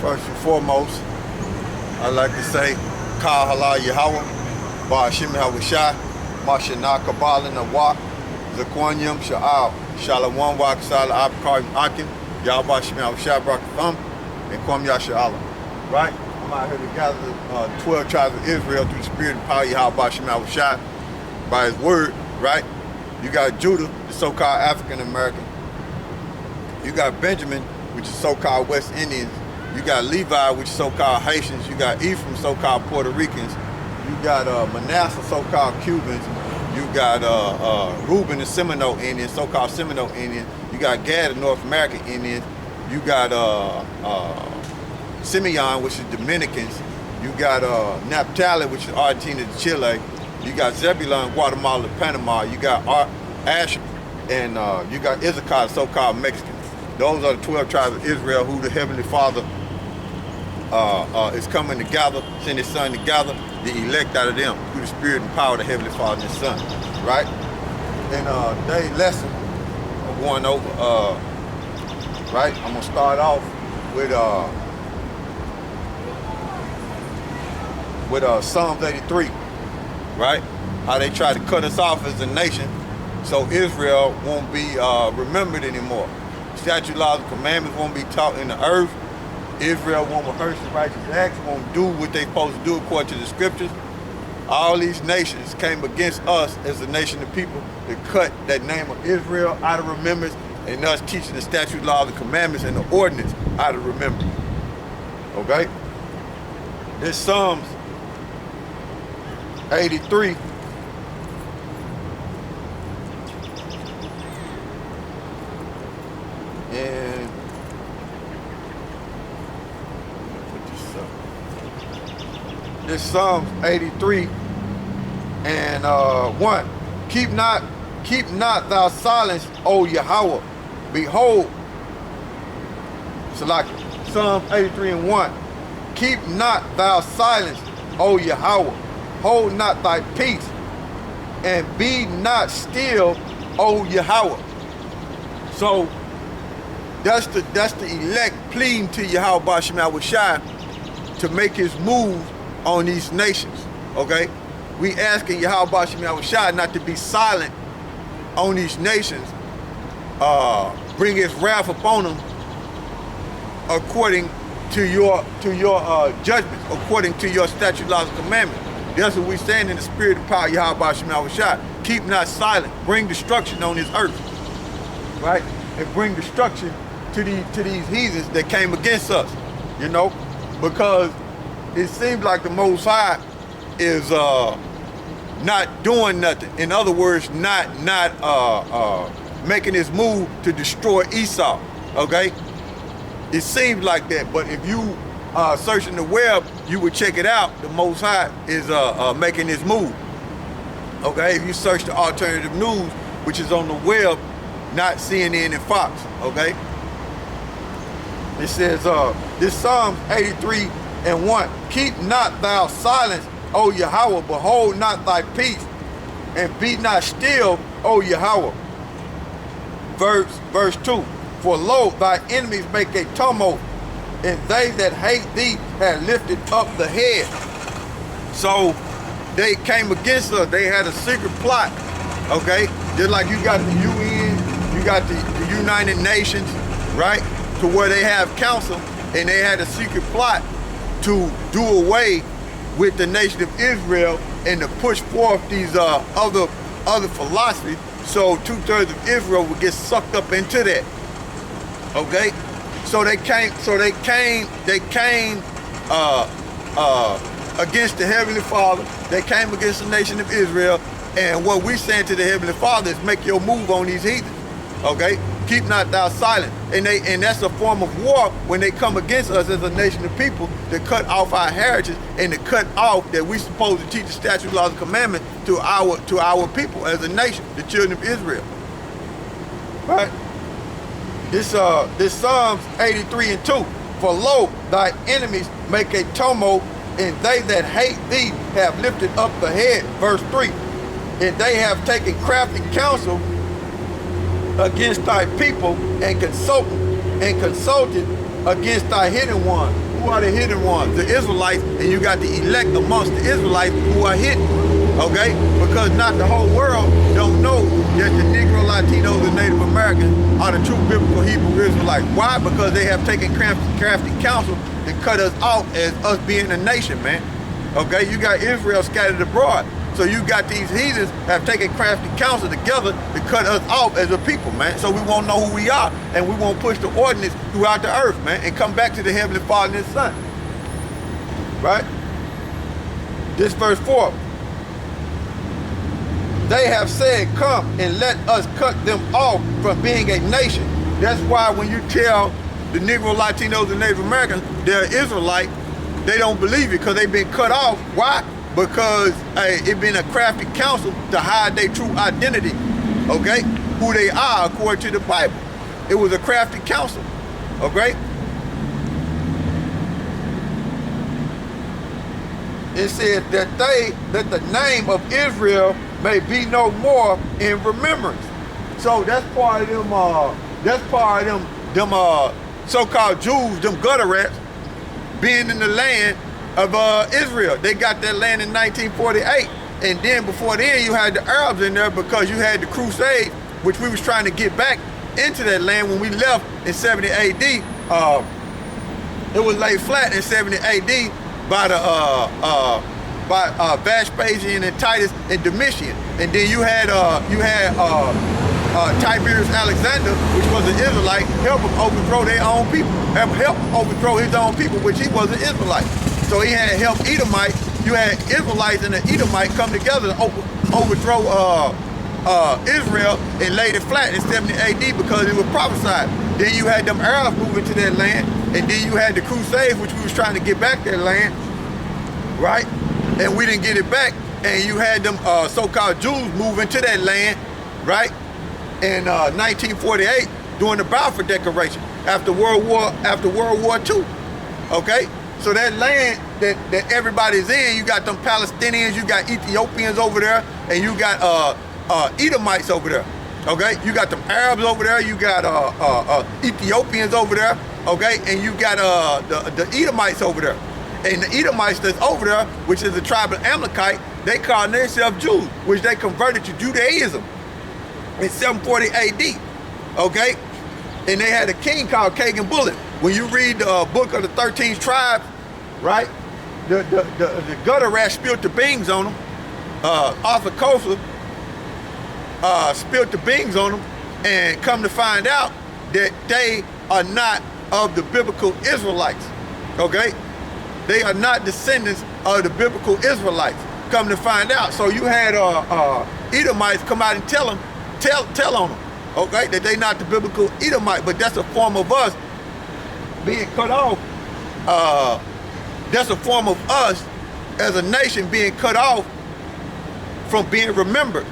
First and foremost, I'd like to say, YAHAWAH, YAHAWASHI, Mashana Kabbalah Nawak, Zaquanyam Sha'al, Shalom Wak Sala Abkar Akim, Yahweh Shemel Shabrak Thumb, and Kwam Yasha'ala. Right? I'm out here to gather 12 tribes of Israel through the spirit and power of Yahweh Shemel Shah by his word, right? You got Judah, the so-called African American. You got Benjamin, which is so-called West Indians. You got Levi, which is so-called Haitians. You got Ephraim, so-called Puerto Ricans. You got Manasseh, so-called Cubans. You got Reuben, the Seminole Indians, so-called Seminole Indians. You got Gad, the North American Indians. You got Simeon, which is Dominicans. You got Naphtali, which is Argentina to Chile. You got Zebulun, Guatemala to Panama. You got Asher, and you got Issachar, so-called Mexicans. Those are the 12 tribes of Israel who the Heavenly Father is coming together, send his son together, the elect out of them through the spirit and power of the Heavenly Father and his son, right? And today's lesson, I'm going over, right? I'm gonna start off with Psalms 83, right? How they try to cut us off as a nation so Israel won't be remembered anymore. Statute, laws, and commandments won't be taught in the earth. Israel won't rehearse the righteous acts, won't do what they're supposed to do according to the scriptures. All these nations came against us as a nation of people to cut that name of Israel out of remembrance, and us teaching the statute, laws, and commandments and the ordinance out of remembrance. Okay? This Psalms 83. And this Psalms 83 and 1. Keep not thou silence, O Yahawah. Behold, Psalms 83 and 1. Keep not thou silence, O Yahawah. Hold not thy peace, and be not still, O Yahawah. So that's the elect pleading to Yahweh Shemel Shai to make his move on these nations. Okay? We asking Yahweh Shemel Shai not to be silent on these nations, bring his wrath upon them according to your judgments, according to your statute, laws, and commandments. That's what we saying in the spirit and power of Yahweh Shemel Shai. Keep not silent. Bring destruction on this earth. Right? And bring destruction to these heathens that came against us, you know, because it seems like the Most High is not doing nothing. In other words, not making his move to destroy Esau. Okay, it seems like that, but if you searching the web, you would check it out. The Most High is making his move. Okay, if you search the alternative news, which is on the web, not CNN and Fox. Okay. It says, this Psalms 83 and 1, keep not thou silence, O Yahawah, behold not thy peace, and be not still, O Yahawah. Verse 2, for lo, thy enemies make a tumult, and they that hate thee have lifted up the head. So they came against us. They had a secret plot, okay? Just like you got the UN, you got the United Nations, right? To where they have council, and they had a secret plot to do away with the nation of Israel and to push forth these other philosophies, so 2/3 of Israel would get sucked up into that. Okay, so they came against the Heavenly Father. They came against the nation of Israel, and what we saying to the Heavenly Father is make your move on these heathens. Okay, keep not thou silent, and that's a form of war when they come against us as a nation of people to cut off our heritage and to cut off that we supposed to teach the statute, laws, and commandments to our people as a nation, the children of Israel. Right? This Psalms 83 and 2. For lo, thy enemies make a tumult, and they that hate thee have lifted up the head. Verse 3. And they have taken crafty counsel against thy people, and consulted against thy hidden one. who are the hidden ones? The Israelites, and you got the elect amongst the Israelites who are hidden. Okay? Because not the whole world don't know that the Negro, Latinos, and Native Americans are the true biblical Hebrew Israelites. Why? Because they have taken crafty counsel to cut us off as us being a nation, man. Okay? You got Israel scattered abroad. So you got these heathens have taken crafty counsel together to cut us off as a people, man. So we won't know who we are, and we won't push the ordinance throughout the earth, man, and come back to the Heavenly Father and His Son. Right? This verse 4. They have said, come and let us cut them off from being a nation. That's why when you tell the Negro, Latinos, and Native Americans they're Israelite, they don't believe it because they've been cut off. Why? Because it's been a crafty counsel to hide their true identity, okay? Who they are according to the Bible. It was a crafty counsel, okay? It said that the name of Israel may be no more in remembrance. So that's part of them, so-called Jews, them gutter rats, being in the land of Israel. They got that land in 1948. And then before then, you had the Arabs in there because you had the Crusades, which we was trying to get back into that land when we left in 70 AD. It was laid flat in 70 AD by the Vespasian and Titus and Domitian. And then you had Tiberius Alexander, which was an Israelite, help him overthrow their own people, help overthrow his own people, which he was an Israelite. So he had helped Edomites. You had Israelites and the Edomite come together to overthrow Israel and laid it flat in 70 AD because it was prophesied. Then you had them Arabs moving to that land, and then you had the Crusades, which we was trying to get back that land, right? And we didn't get it back. And you had them so-called Jews moving to that land, right? In 1948, during the Balfour Declaration, after World War II. Okay? So that land that everybody's in, you got them Palestinians, you got Ethiopians over there, and you got Edomites over there. Okay? You got them Arabs over there, you got Ethiopians over there, okay? And you got the Edomites over there. And the Edomites that's over there, which is the tribe of Amalekite, they call themselves Jews, which they converted to Judaism in 740 AD, okay? And they had a king called Kagan Bullet. When you read the book of the 13 tribes, right, the gutter rat spilled the beans on them. Arthur Koestler spilled the beans on them, and come to find out that they are not of the biblical Israelites, okay? They are not descendants of the biblical Israelites. Come to find out. So you had Edomites come out and tell on them, okay, that they not the biblical Edomite, but that's a form of us being cut off. That's a form of us as a nation being cut off from being remembered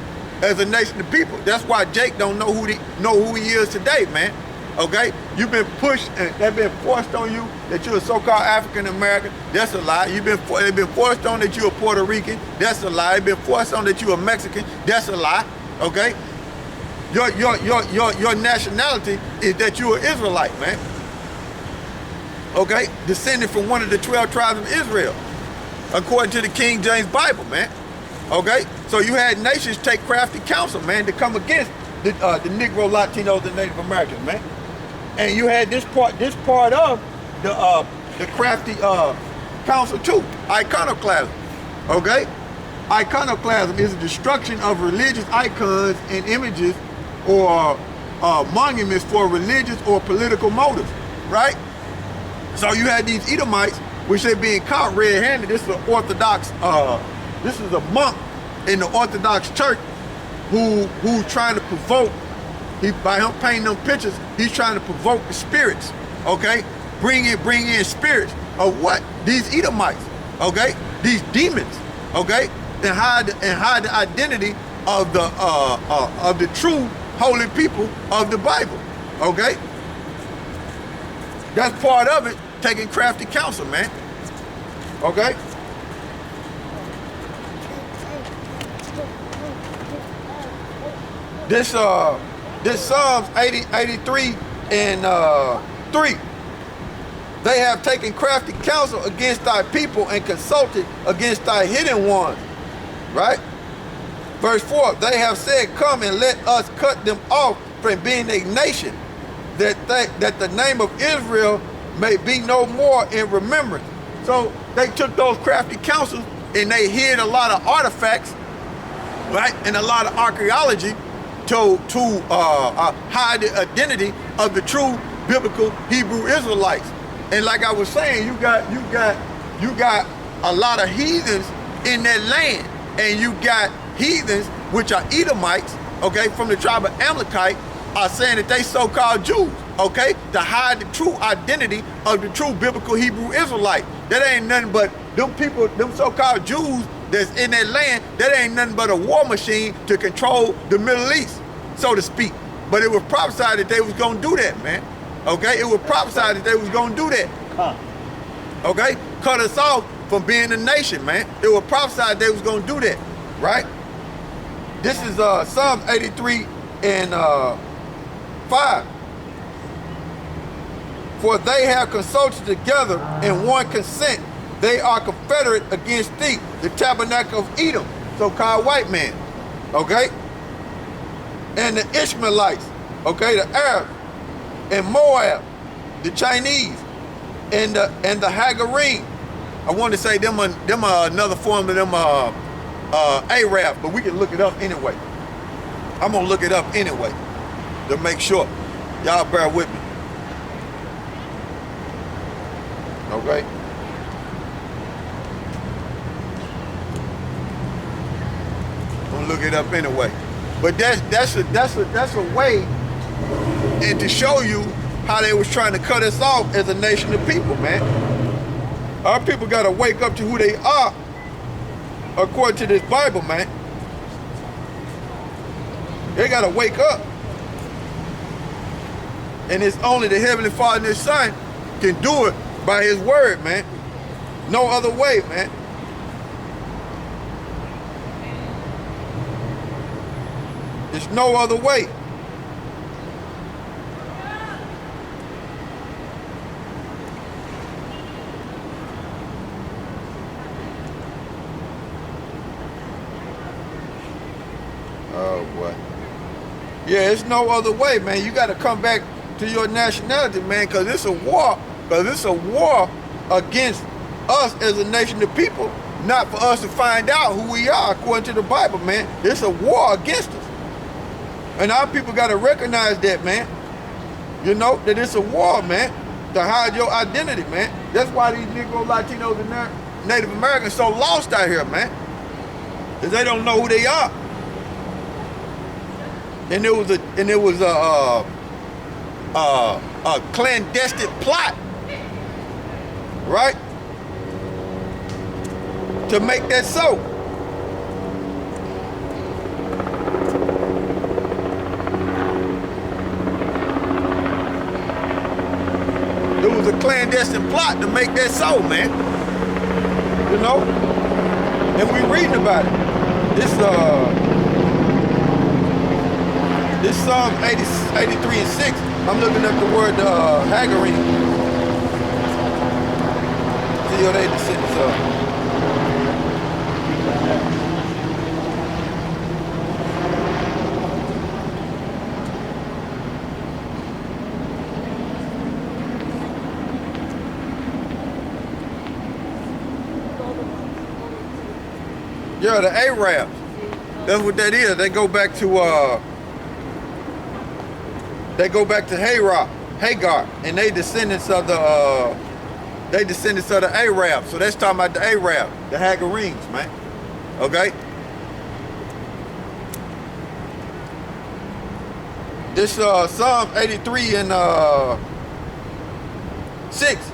as a nation of people. That's why Jake don't know who he is today, man. Okay, you've been pushed and they've been forced on you that you're a so-called African American. That's a lie. They've been forced on that you're a Puerto Rican. That's a lie. They've been forced on that you're a Mexican. That's a lie. Okay, your nationality is that you're an Israelite, man. Okay, descended from one of the 12 tribes of Israel, according to the King James Bible, man. Okay, so you had nations take crafty counsel, man, to come against the Negro, Latinos, and Native Americans, man. And you had this part of the crafty counsel too, iconoclasm. Okay, iconoclasm is the destruction of religious icons and images or monuments for religious or political motives, right? So you had these Edomites, which they're being caught red-handed. This is an Orthodox, this is a monk in the Orthodox Church who's trying to provoke. By him painting them pictures, he's trying to provoke the spirits, okay? Bring in spirits of what? These Edomites, okay? These demons, okay? And hide the identity of the true holy people of the Bible, okay? That's part of it, taking crafty counsel, man, okay? This Psalms 83 and 3. They have taken crafty counsel against thy people and consulted against thy hidden ones. Right? Verse 4, they have said, come and let us cut them off from being a nation, that the name of Israel may be no more in remembrance. So they took those crafty counsels and they hid a lot of artifacts, right, and a lot of archaeology to hide the identity of the true biblical Hebrew Israelites. And like I was saying, you got a lot of heathens in that land, and you got heathens which are Edomites, okay, from the tribe of Amalekite, are saying that they so-called Jews, okay, to hide the true identity of the true biblical Hebrew Israelite. That ain't nothing but them people, them so-called Jews that's in that land, that ain't nothing but a war machine to control the Middle East, so to speak. But it was prophesied that they was gonna do that, man. Okay, it was prophesied that they was gonna do that. Okay, cut us off from being a nation, man. It was prophesied they was gonna do that, right? This is Psalm 83 and 5. For they have consulted together in one consent. They are confederate against thee, the tabernacle of Edom, so-called white man, okay? And the Ishmaelites, okay, the Arabs, and Moab, the Chinese, and the Hagarim. I want to say them are another form of them Arabs, but we can look it up anyway. I'm gonna look it up anyway to make sure. Y'all bear with me. Okay. I'm gonna look it up anyway. But that's a way, and to show you how they was trying to cut us off as a nation of people, man. Our people gotta wake up to who they are according to this Bible, man. They gotta wake up. And it's only the Heavenly Father and His Son can do it by His word, man. No other way, man. There's no other way. Oh boy. Yeah, it's no other way, man. You got to come back to your nationality, man, because it's a war. Because it's a war against us as a nation of people, not for us to find out who we are according to the Bible, man. It's a war against us. And our people got to recognize that, man. You know, that it's a war, man, to hide your identity, man. That's why these Negro, Latinos, and Native Americans so lost out here, man. Because they don't know who they are. And it was a clandestine plot, right, to make that so. It was a clandestine plot to make that so, man. You know, and we reading about it. This Psalm 83 and 6. I'm looking up the word Hagarim. See what they descendants of. Yeah, the Arabs. That's what that is. They go back to Hagar, and they descendants of the Arabs. So that's talking about the Arab, the Hagarims, man. Okay. This Psalm 83 and 6,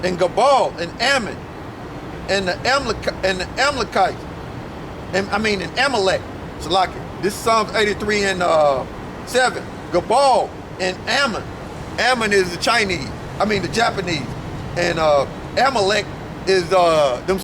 and Gabal and Ammon and the Amalekites, and Amalek. So like this Psalm 83 and 7. Gabal and Ammon. Ammon is the Japanese. And Amalek is them